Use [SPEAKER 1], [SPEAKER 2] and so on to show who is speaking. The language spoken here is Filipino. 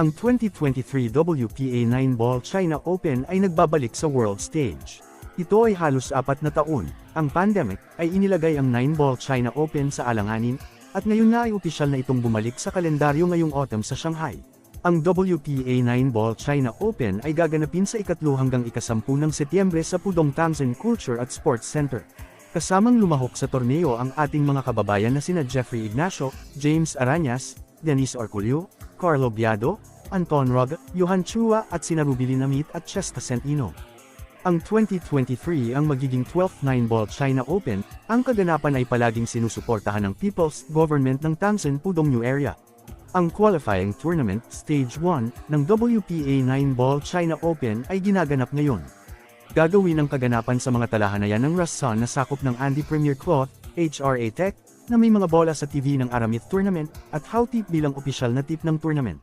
[SPEAKER 1] Ang 2023 WPA 9-Ball China Open ay nagbabalik sa world stage. Ito ay halos 4 na taon. Ang pandemic ay inilagay ang 9-Ball China Open sa alanganin, at ngayon na ay opisyal na itong bumalik sa kalendaryo ngayong autumn sa Shanghai. Ang WPA 9-Ball China Open ay gaganapin sa 1 hanggang 10 ng Setyembre sa Pudong Tangsen Culture at Sports Center. Kasamang lumahok sa torneo ang ating mga kababayan na sina Jeffrey Ignacio, James Arañas, Denise Orculio, Carlo Biado, Anton Rog, Johan Chua at sina Rubilin Amit at Chesta Centino. Ang 2023 ang magiging 12th 9-Ball China Open, ang kaganapan ay palaging sinusuportahan ng People's Government ng Tangsen Pudong New Area. Ang qualifying tournament, Stage 1, ng WPA 9-Ball China Open ay ginaganap ngayon. Gagawin ang kaganapan sa mga talahanayan ng Rason na sakop ng Andy Premier Cloth, HRA Tech, na may mga bola sa TV ng Aramith Tournament, at Howtip bilang opisyal na tip ng tournament.